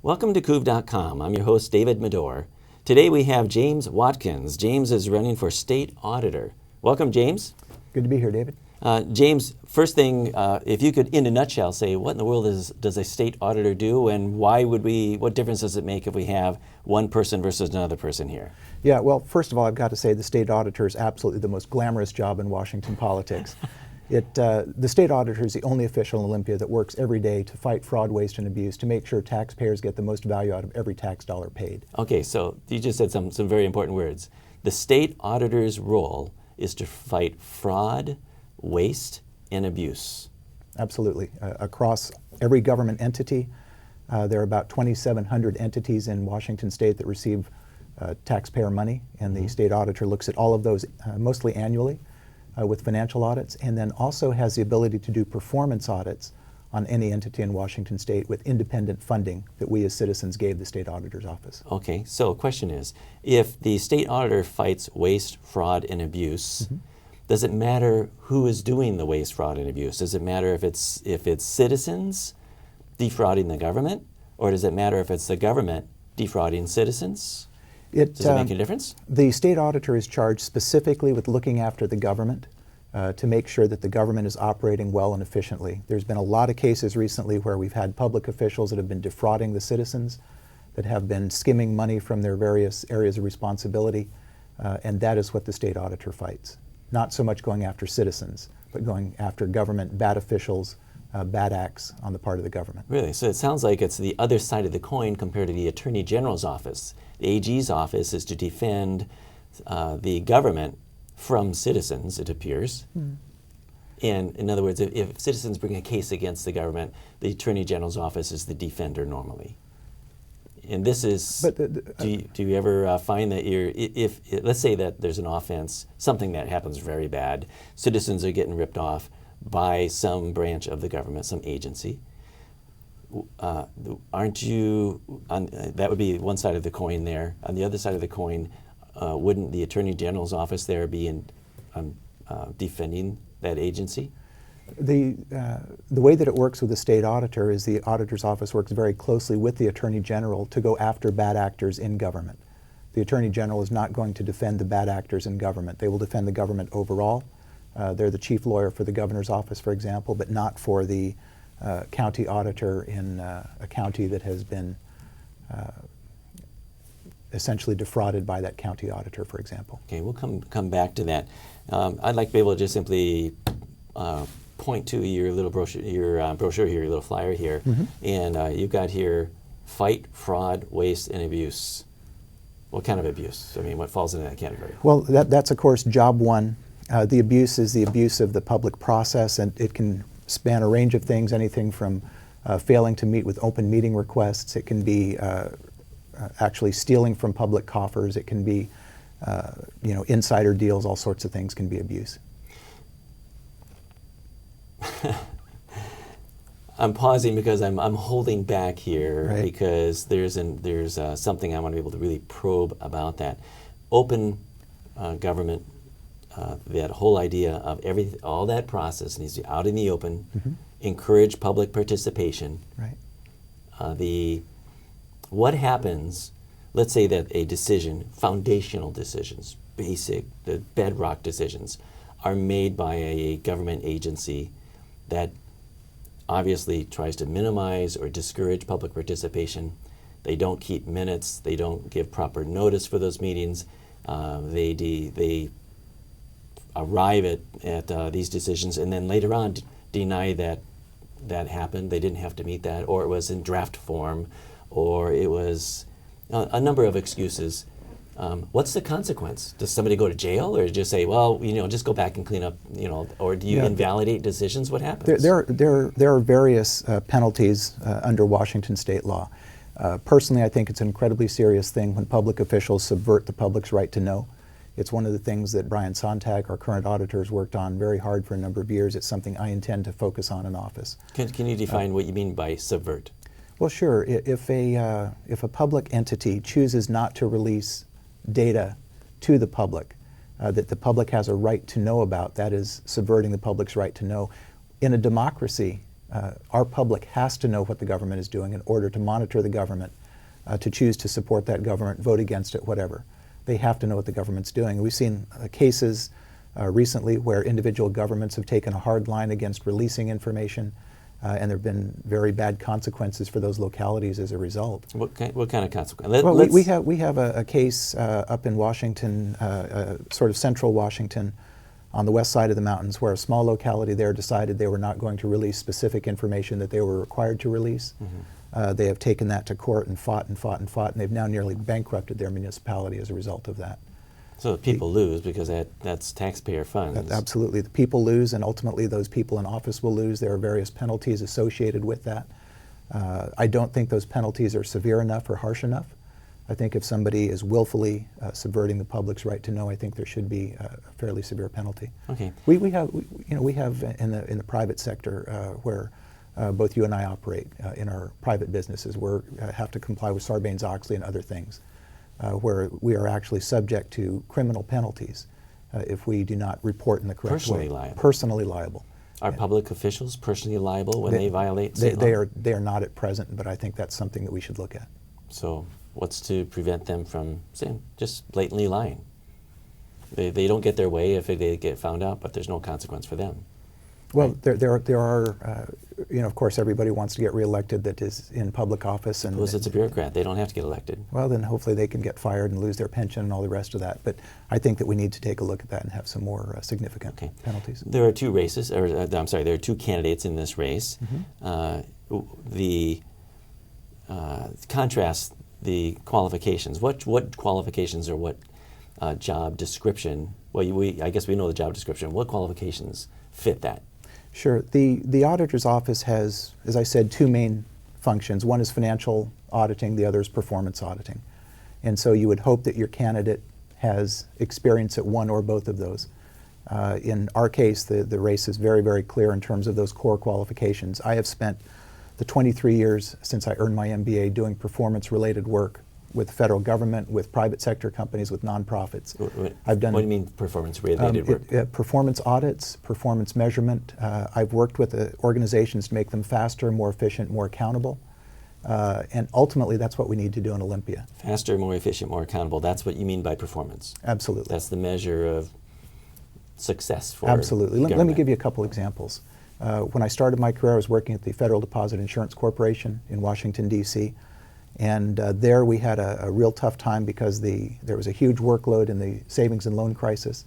Welcome to Couv.com. I'm your host, David Medor. Today we have James Watkins. James is running for state auditor. Welcome, James. Good to be here, David. James, first thing, if you could, in a nutshell, say what in the world does a state auditor do, and what difference does it make if we have one person versus another person here? Yeah, well, first of all, I've got to say the state auditor is absolutely the most glamorous job in Washington politics. The state auditor is the only official in Olympia that works every day to fight fraud, waste, and abuse, to make sure taxpayers get the most value out of every tax dollar paid. Okay, so you just said some very important words. The state auditor's role is to fight fraud, waste, and abuse. Absolutely. Across every government entity, there are about 2,700 entities in Washington state that receive taxpayer money, and the state auditor looks at all of those mostly annually with financial audits, and then also has the ability to do performance audits on any entity in Washington state with independent funding that we as citizens gave the state auditor's office. Okay, so the question is, if the state auditor fights waste, fraud, and abuse, does it matter who is doing the waste, fraud, and abuse? Does it matter if it's citizens defrauding the government, or does it matter if it's the government defrauding citizens? Does it make a difference? The state auditor is charged specifically with looking after the government to make sure that the government is operating well and efficiently. There's been a lot of cases recently where we've had public officials that have been defrauding the citizens, that have been skimming money from their various areas of responsibility, and that is what the state auditor fights. Not so much going after citizens, but going after government bad officials, bad acts on the part of the government. Really? So it sounds like it's the other side of the coin compared to the Attorney General's office. The AG's office is to defend the government from citizens, it appears. And in other words, if citizens bring a case against the government, the Attorney General's office is the defender normally. And this is, do you ever find that let's say that there's an offense, something that happens very bad, citizens are getting ripped off by some branch of the government, some agency. Aren't you, that would be one side of the coin there. On the other side of the coin, wouldn't the Attorney General's office there be defending that agency? The way that it works with the state auditor is the auditor's office works very closely with the Attorney General to go after bad actors in government. The Attorney General is not going to defend the bad actors in government. They will defend the government overall. They're the chief lawyer for the governor's office, for example, but not for the county auditor in a county that has been essentially defrauded by that county auditor, for example. Okay, we'll come back to that. I'd like to be able to just simply point to your little brochure, your little flyer here, and you've got here, fight fraud, waste, and abuse. What kind of abuse? I mean, what falls into that category? Well, that's of course job one. The abuse is the abuse of the public process, and it can span a range of things, anything from failing to meet with open meeting requests. It can be actually stealing from public coffers. It can be insider deals. All sorts of things can be abuse. I'm pausing because I'm holding back here, right, because there's something I want to be able to really probe about that. Open government, that whole idea of all that process needs to be out in the open, encourage public participation. Right. What happens, let's say that a decision, foundational decisions, the bedrock decisions, are made by a government agency that obviously tries to minimize or discourage public participation. They don't keep minutes. They don't give proper notice for those meetings. They arrive at these decisions and then later on deny that happened. They didn't have to meet that, or it was in draft form, or it was a number of excuses. What's the consequence? Does somebody go to jail, or just say, well, just go back and clean up, or do you invalidate decisions? What happens? There are various penalties under Washington state law. Personally, I think it's an incredibly serious thing when public officials subvert the public's right to know. It's one of the things that Brian Sontag, our current auditor, has worked on very hard for a number of years. It's something I intend to focus on in office. Can you define what you mean by subvert? Well, sure. If a public entity chooses not to release data to the public that the public has a right to know about, that is subverting the public's right to know. In a democracy, Our public has to know what the government is doing in order to monitor the government, to choose to support that government, vote against it, whatever. They have to know what the government's doing. We've seen cases recently where individual governments have taken a hard line against releasing information, and there have been very bad consequences for those localities as a result. What kind of consequence? Well, we have a case up in Washington, sort of central Washington, on the west side of the mountains, where a small locality there decided they were not going to release specific information that they were required to release. They have taken that to court and fought and fought and fought, and they've now nearly bankrupted their municipality as a result of that. So people lose because that's taxpayer funds. Absolutely. The people lose, and ultimately those people in office will lose. There are various penalties associated with that. I don't think those penalties are severe enough or harsh enough. I think if somebody is willfully subverting the public's right to know, I think there should be a fairly severe penalty. Okay. We have in the private sector where both you and I operate in our private businesses, we have to comply with Sarbanes-Oxley and other things, where we are actually subject to criminal penalties if we do not report in the correct way. Personally liable. Are public officials personally liable when they violate state law? They are not at present, but I think that's something that we should look at. So what's to prevent them from just blatantly lying? They don't get their way if they get found out, but there's no consequence for them. Well, right? there are, of course, everybody wants to get reelected that is in public office. And suppose it's a bureaucrat. They don't have to get elected. Well, then hopefully they can get fired and lose their pension and all the rest of that. But I think that we need to take a look at that and have some more significant penalties. There are two races, there are two candidates in this race. Contrast the qualifications. What qualifications or what job description? Well, I guess we know the job description. What qualifications fit that? Sure. The auditor's office has, as I said, two main functions. One is financial auditing, the other is performance auditing. And so you would hope that your candidate has experience at one or both of those. In our case, the race is very, very clear in terms of those core qualifications. I have spent the 23 years since I earned my MBA doing performance-related work with the federal government, with private sector companies, with nonprofits. What do you mean performance-related work? Performance audits, performance measurement. I've worked with organizations to make them faster, more efficient, more accountable. And ultimately, that's what we need to do in Olympia. Faster, more efficient, more accountable. That's what you mean by performance. Absolutely. That's the measure of success for Absolutely. Let me give you a couple examples. When I started my career, I was working at the Federal Deposit Insurance Corporation in Washington, D.C., and there we had a real tough time because there was a huge workload in the savings and loan crisis.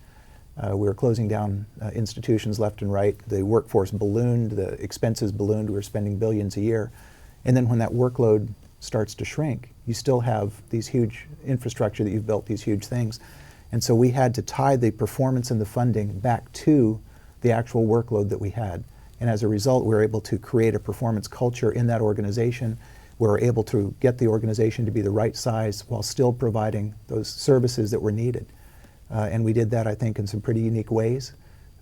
We were closing down institutions left and right. The workforce ballooned, the expenses ballooned. We were spending billions a year. And then when that workload starts to shrink, you still have these huge infrastructure that you've built, these huge things. And so we had to tie the performance and the funding back to the actual workload that we had. And as a result, we were able to create a performance culture in that organization. We were able to get the organization to be the right size while still providing those services that were needed. And we did that, I think, in some pretty unique ways.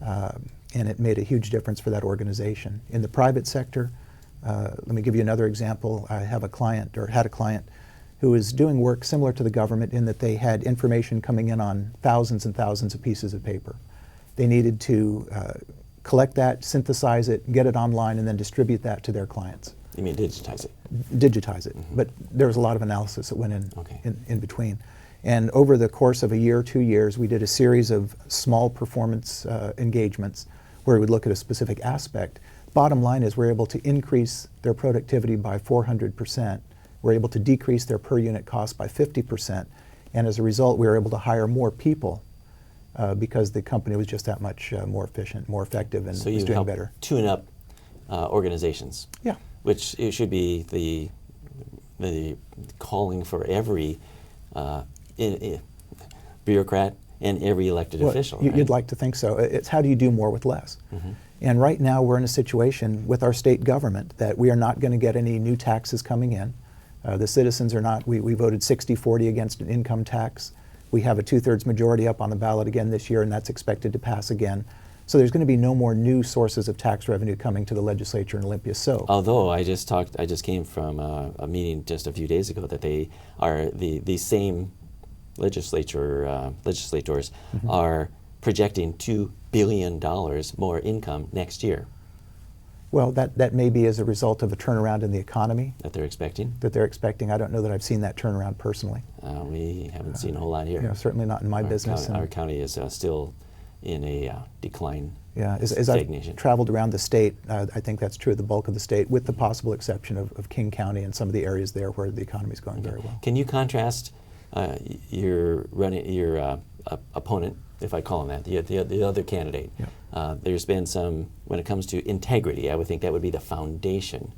And it made a huge difference for that organization. In the private sector, let me give you another example. I have a client, or had a client, who was doing work similar to the government in that they had information coming in on thousands and thousands of pieces of paper. They needed to collect that, synthesize it, get it online, and then distribute that to their clients. You mean digitize it? Digitize it. But there was a lot of analysis that went in between. And over the course of a year, 2 years, we did a series of small performance engagements where we would look at a specific aspect. Bottom line is we're able to increase their productivity by 400%. We're able to decrease their per unit cost by 50%. And as a result, we were able to hire more people because the company was just that much more efficient, more effective, and was doing better. So you help tune up organizations. Yeah. Which it should be the calling for every bureaucrat and every elected official. Right? You'd like to think so. It's how do you do more with less? And right now we're in a situation with our state government that we are not going to get any new taxes coming in. The citizens are not, we voted 60-40 against an income tax. We have a 2/3 majority up on the ballot again this year, and that's expected to pass again. So there's going to be no more new sources of tax revenue coming to the legislature in Olympia. So, although I just came from a meeting just a few days ago that they are the same legislators are projecting $2 billion more income next year. Well, that may be as a result of a turnaround in the economy that they're expecting? that they're expecting. I don't know that I've seen that turnaround personally. We haven't seen a whole lot here. You know, certainly not in my business. Our county is still in a decline. Yeah, as stagnation. I've traveled around the state, I think that's true of the bulk of the state, with the possible exception of King County and some of the areas there where the economy is going very well. Can you contrast your opponent, if I call him that, the other candidate? Yeah. There's been some, when it comes to integrity, I would think that would be the foundation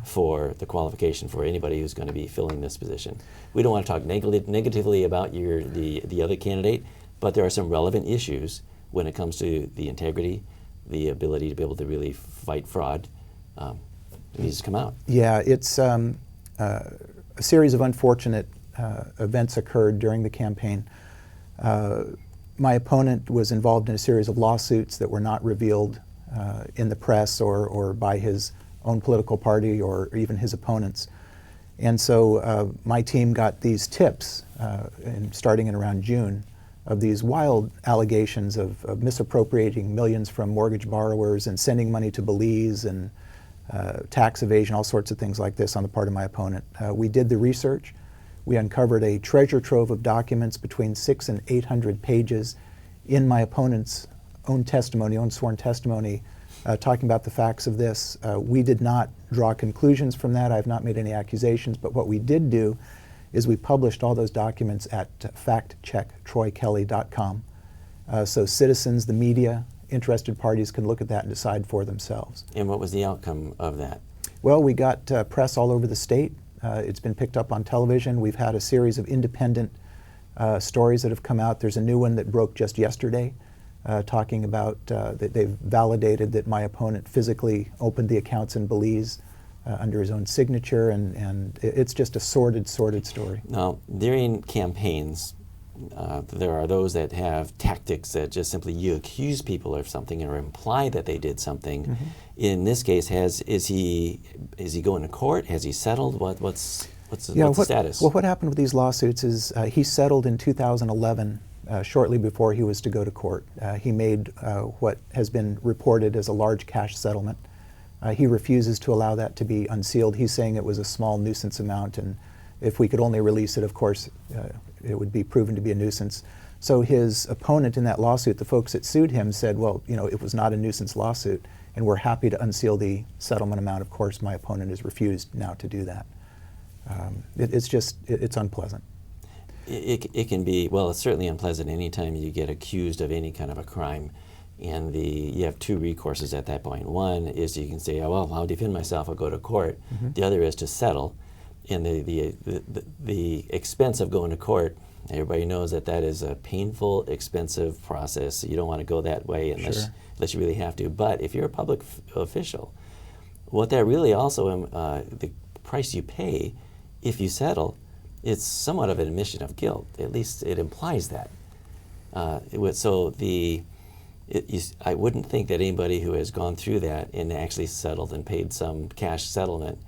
for the qualification for anybody who's going to be filling this position. We don't want to talk negatively about the other candidate, but there are some relevant issues when it comes to the integrity, the ability to be able to really fight fraud. It needs to come out. Yeah, it's a series of unfortunate events occurred during the campaign. My opponent was involved in a series of lawsuits that were not revealed in the press or by his own political party or even his opponents. And so my team got these tips, starting in around June, of these wild allegations of misappropriating millions from mortgage borrowers and sending money to Belize and tax evasion, all sorts of things like this on the part of my opponent. We did the research. We uncovered a treasure trove of documents between 600 and 800 pages in my opponent's own testimony, own sworn testimony, talking about the facts of this. We did not draw conclusions from that. I have not made any accusations, but what we did do is we published all those documents at factchecktroykelly.com. So citizens, the media, interested parties can look at that and decide for themselves. And what was the outcome of that? Well, we got press all over the state. It's been picked up on television. We've had a series of independent stories that have come out. There's a new one that broke just yesterday, talking about that they've validated that my opponent physically opened the accounts in Belize under his own signature, and it's just a sordid story. Now, during campaigns, there are those that have tactics that just simply you accuse people of something or imply that they did something. Mm-hmm. In this case, is he going to court? Has he settled? What's the status? Well, what happened with these lawsuits is he settled in 2011, shortly before he was to go to court. He made what has been reported as a large cash settlement. He refuses to allow that to be unsealed. He's saying it was a small nuisance amount, and if we could only release it, of course, it would be proven to be a nuisance. So his opponent in that lawsuit, the folks that sued him, said, well, it was not a nuisance lawsuit, and we're happy to unseal the settlement amount. Of course, my opponent has refused now to do that. It's unpleasant. It can be, well, it's certainly unpleasant anytime you get accused of any kind of a crime. And you have two recourses at that point. One is you can say, oh, well, I'll defend myself, I'll go to court. Mm-hmm. The other is to settle. And the expense of going to court, everybody knows that is a painful, expensive process. You don't want to go that way unless you really have to. But if you're a public official, what that really also, the price you pay if you settle, it's somewhat of an admission of guilt. At least it implies that. I wouldn't think that anybody who has gone through that and actually settled and paid some cash settlement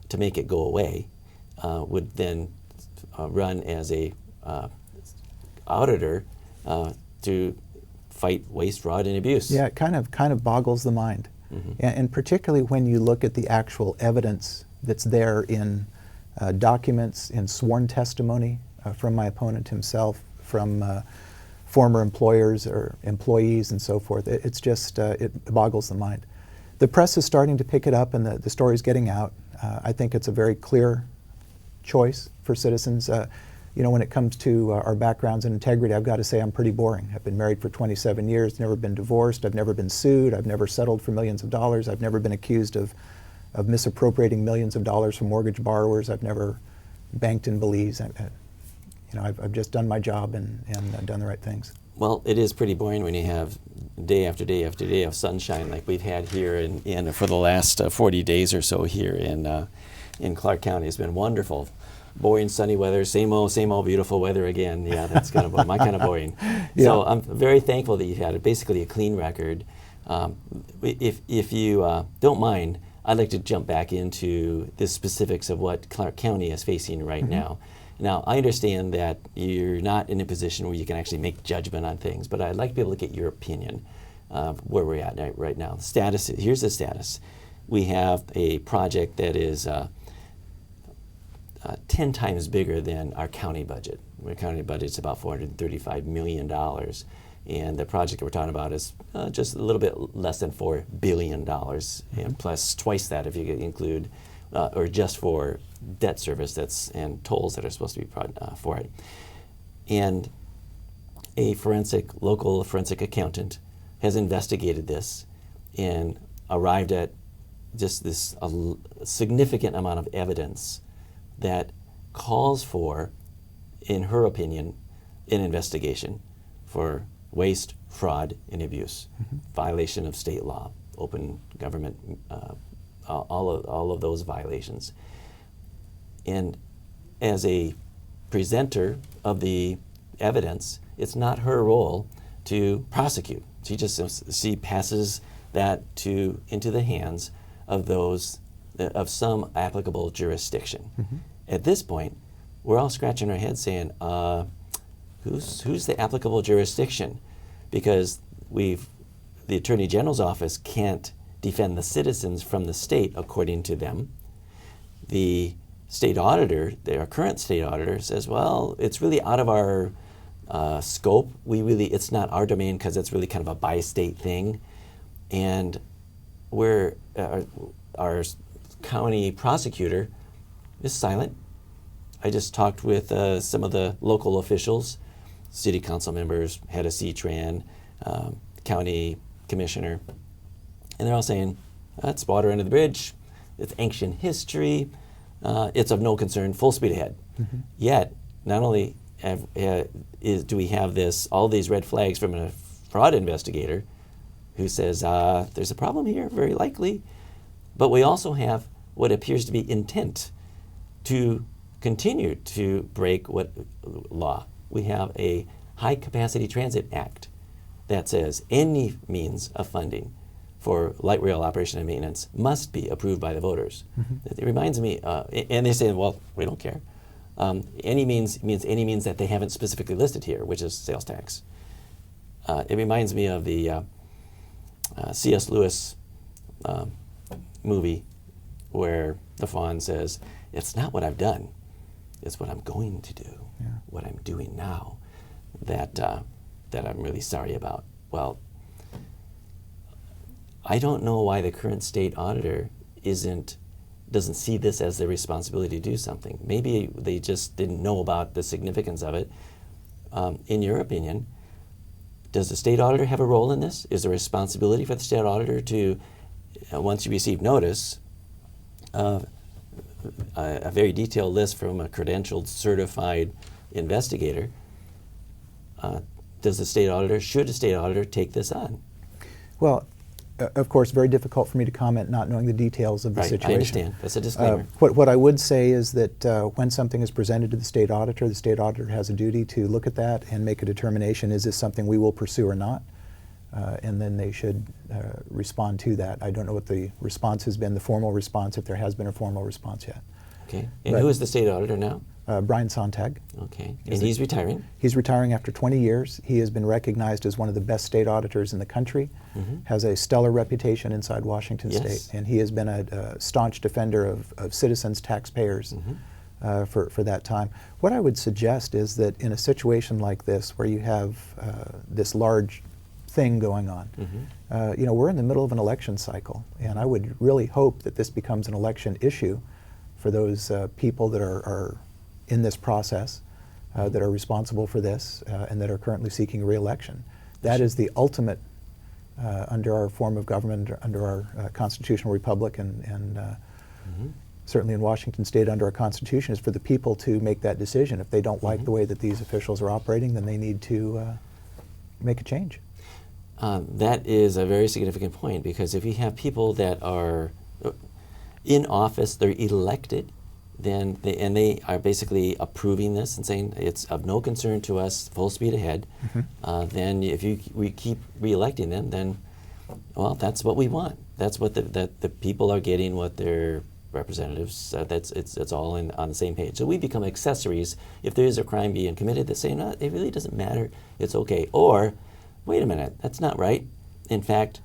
to make it go away would then run as a auditor to fight waste, fraud, and abuse. Yeah, it kind of boggles the mind, mm-hmm. and particularly when you look at the actual evidence that's there in documents, in sworn testimony from my opponent himself, from former employers or employees and so forth. It's just, it boggles the mind. The press is starting to pick it up and the story's getting out. I think it's a very clear choice for citizens. When it comes to our backgrounds and integrity, I've got to say I'm pretty boring. I've been married for 27 years, never been divorced, I've never been sued, I've never settled for millions of dollars, I've never been accused of misappropriating millions of dollars from mortgage borrowers, I've never banked in Belize. I've just done my job and done the right things. Well, it is pretty boring when you have day after day after day of sunshine like we've had here in for the last 40 days or so here in Clark County. It's been wonderful. Boring, sunny weather, same old beautiful weather again. Yeah, that's kind of my kind of boring. Yeah. So I'm very thankful that you've had basically a clean record. If you don't mind, I'd like to jump back into the specifics of what Clark County is facing right mm-hmm. now. Now, I understand that you're not in a position where you can actually make judgment on things, but I'd like to be able to get your opinion of where we're at right now. Here's the status. we have a project that is 10 times bigger than our county budget. Our county budget's about $435 million. And the project that we're talking about is just a little bit less than $4 billion, and plus twice that if you include, or just for debt service and tolls that are supposed to be for it. And a local forensic accountant has investigated this and arrived at just this significant amount of evidence that calls for, in her opinion, an investigation for waste, fraud, and abuse, violation of state law, open government, all of those violations. And as a presenter of the evidence, it's not her role to prosecute. She passes that into the hands of of some applicable jurisdiction. At this point, we're all scratching our heads saying, who's the applicable jurisdiction? Because the Attorney General's office can't defend the citizens from the state according to them. The state auditor, our current state auditor, says, well, it's really out of our scope. It's not our domain because it's really kind of a bi-state thing. And our county prosecutor is silent. I just talked with some of the local officials, city council members, head of CTRAN, county commissioner, and they're all saying, that's water under the bridge, it's ancient history, it's of no concern, full speed ahead. Yet, not only do we have all these red flags from a fraud investigator who says, there's a problem here, very likely, but we also have what appears to be intent to continue to break what law. We have a High Capacity Transit Act that says any means of funding for light rail operation and maintenance must be approved by the voters. It reminds me, and they say, well, we don't care. Any means means any means that they haven't specifically listed here, which is sales tax. It reminds me of the C.S. Lewis movie where the fawn says, it's not what I've done, it's what I'm going to do, what I'm doing now, that I'm really sorry about. Well, I don't know why the current state auditor doesn't see this as their responsibility to do something. Maybe they just didn't know about the significance of it. In your opinion, does the state auditor have a role in this? Is there a responsibility for the state auditor to, once you receive notice, a very detailed list from a credentialed, certified investigator, should a state auditor take this on? Well, of course, very difficult for me to comment not knowing the details of the situation. I understand. That's a disclaimer. What I would say is that when something is presented to the state auditor has a duty to look at that and make a determination, is this something we will pursue or not? And then they should respond to that. I don't know what the response has been, the formal response, if there has been a formal response yet. Okay. And who is the state auditor now? Brian Sontag. Okay. And he's retiring? He's retiring after 20 years. He has been recognized as one of the best state auditors in the country, has a stellar reputation inside Washington State, and he has been a staunch defender of citizens, taxpayers for that time. What I would suggest is that in a situation like this where you have this large thing going on, we're in the middle of an election cycle, and I would really hope that this becomes an election issue for those people that are in this process, that are responsible for this, and that are currently seeking re-election. That is the ultimate, under our form of government, under our constitutional republic, and certainly in Washington State under our Constitution, is for the people to make that decision. If they don't like the way that these officials are operating, then they need to make a change. That is a very significant point, because if you have people that are in office, they're elected, then they are basically approving this and saying it's of no concern to us, full speed ahead. Then if we keep re-electing them, then, well, that's what we want. That's what the people are getting, what their representatives. It's all on the same page. So we become accessories if there is a crime being committed. They say, no, it really doesn't matter. It's okay. Or, wait a minute, that's not right. In fact,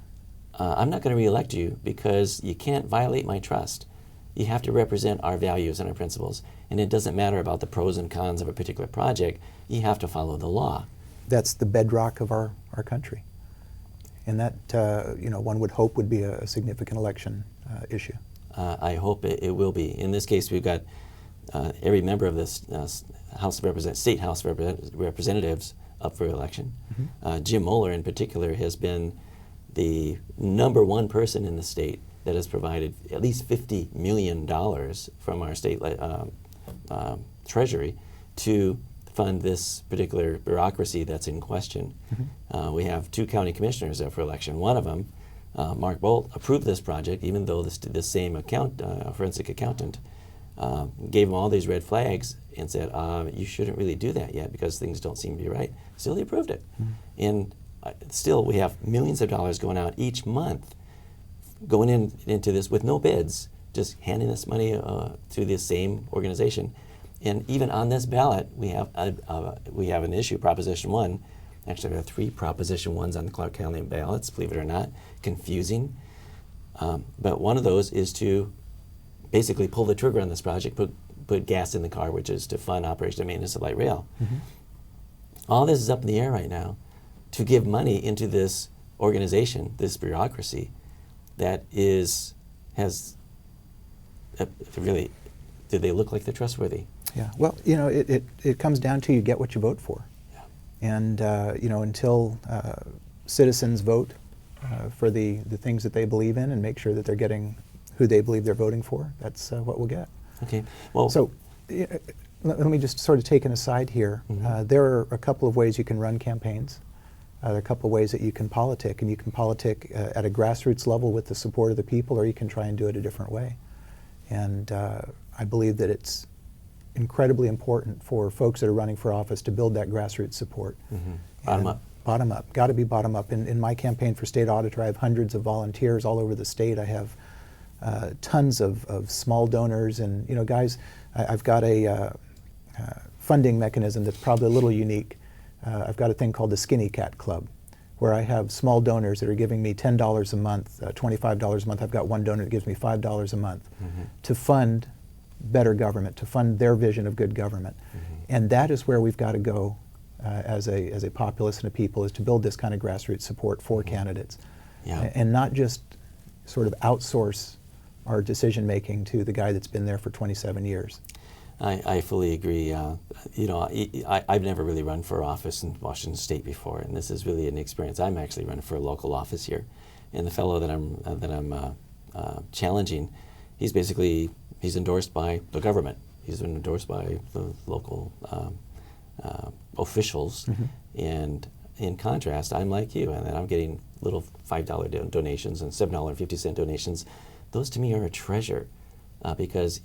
I'm not going to reelect you because you can't violate my trust. You have to represent our values and our principles. And it doesn't matter about the pros and cons of a particular project. You have to follow the law. That's the bedrock of our country. And that, one would hope would be a significant election issue. I hope it will be. In this case, we've got every member of this State House of Representatives up for election. Mm-hmm. Jim Moeller, in particular, has been the #1 person in the state that has provided at least $50 million from our state treasury to fund this particular bureaucracy that's in question. Mm-hmm. We have 2 county commissioners up for election. One of them, Mark Bolt, approved this project, even though this same forensic accountant gave him all these red flags and said, you shouldn't really do that yet because things don't seem to be right. Still, he approved it. Mm-hmm. And still, we have millions of dollars going out each month, going into this with no bids, just handing this money to this same organization. And even on this ballot, we have an issue, Proposition 1. Actually, there are 3 Proposition 1s on the Clark County ballots, believe it or not. Confusing. But one of those is to basically pull the trigger on this project, put gas in the car, which is to fund operation and maintenance of light rail. Mm-hmm. All this is up in the air right now to give money into this organization, this bureaucracy, that really, do they look like they're trustworthy? Yeah, well, it comes down to you get what you vote for. Yeah. And, until citizens vote for the things that they believe in and make sure that they're getting who they believe they're voting for, that's what we'll get. Okay, well. So let me just sort of take an aside here. Mm-hmm. There are a couple of ways you can run campaigns. There are a couple of ways that you can politic, and you can politic at a grassroots level with the support of the people, or you can try and do it a different way. And I believe that it's incredibly important for folks that are running for office to build that grassroots support. Mm-hmm. Bottom up. Bottom up. Got to be bottom up. In my campaign for state auditor, I have hundreds of volunteers all over the state. I have tons of small donors, and guys, I've got a funding mechanism that's probably a little unique. I've got a thing called the Skinny Cat Club, where I have small donors that are giving me $10 a month, $25 a month. I've got one donor that gives me $5 a month Mm-hmm. to fund better government, to fund their vision of good government. Mm-hmm. And that is where we've got to go as a populace and a people, is to build this kind of grassroots support for Mm-hmm. candidates. Yeah. And not just sort of outsource our decision making to the guy that's been there for 27 years. I fully agree. I've never really run for office in Washington State before, and this is really an experience. I'm actually running for a local office here, and the fellow that I'm challenging, he's endorsed by the government. He's been endorsed by the local officials, Mm-hmm. and in contrast, I'm like you, and I'm getting little $5 donations and $7.50 donations. Those to me are a treasure, because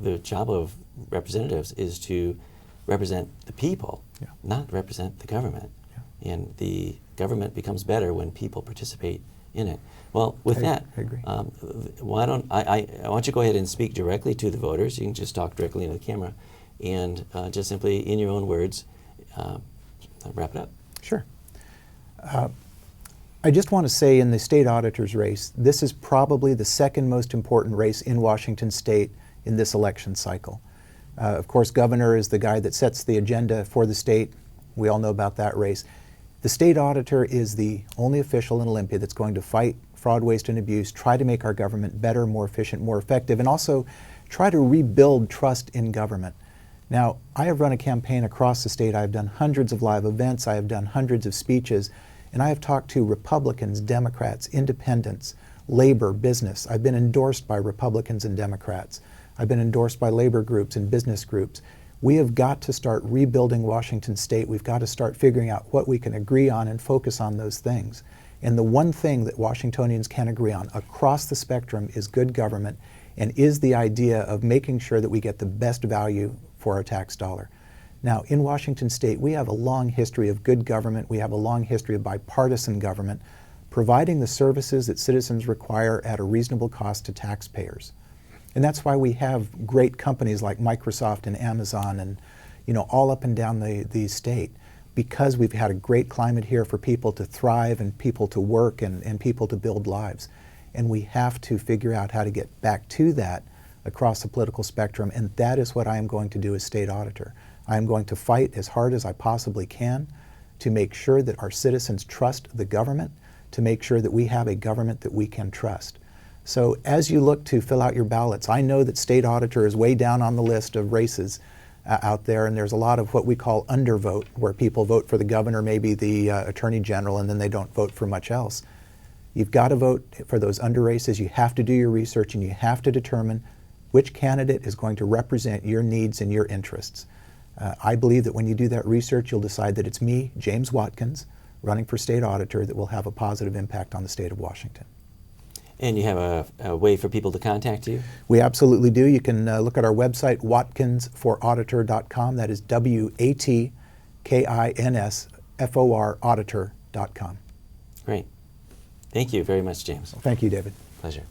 the job of representatives is to represent the people, Yeah. not represent the government. Yeah. And the government becomes better when people participate in it. Well, with that, I agree. why don't I want you to go ahead and speak directly to the voters. You can just talk directly into the camera, and just simply, in your own words, wrap it up. Sure. I just want to say, in the state auditor's race, this is probably the second most important race in Washington State in this election cycle. Of course, governor is the guy that sets the agenda for the state. We all know about that race. The state auditor is the only official in Olympia that's going to fight fraud, waste, and abuse, try to make our government better, more efficient, more effective, and also try to rebuild trust in government. Now, I have run a campaign across the state. I have done hundreds of live events. I have done hundreds of speeches. And I have talked to Republicans, Democrats, independents, labor, business. I've been endorsed by Republicans and Democrats. I've been endorsed by labor groups and business groups. We have got to start rebuilding Washington State. We've got to start figuring out what we can agree on and focus on those things. And the one thing that Washingtonians can agree on across the spectrum is good government, and is the idea of making sure that we get the best value for our tax dollar. Now, in Washington State, we have a long history of good government. We have a long history of bipartisan government, providing the services that citizens require at a reasonable cost to taxpayers. And that's why we have great companies like Microsoft and Amazon and, all up and down the state. because we've had a great climate here for people to thrive and people to work and people to build lives. And we have to figure out how to get back to that across the political spectrum, and that is what I am going to do as state auditor. I am going to fight as hard as I possibly can to make sure that our citizens trust the government, to make sure that we have a government that we can trust. So as you look to fill out your ballots, I know that state auditor is way down on the list of races out there, and there's a lot of what we call undervote, where people vote for the governor, maybe the attorney general, and then they don't vote for much else. You've got to vote for those under races. You have to do your research, and you have to determine which candidate is going to represent your needs and your interests. I believe that when you do that research, you'll decide that it's me, James Watkins, running for state auditor, that will have a positive impact on the state of Washington. And you have a way for people to contact you? We absolutely do. You can look at our website, watkinsforauditor.com. That is WATKINSFOR auditor.com. Great. Thank you very much, James. Thank you, David. Pleasure.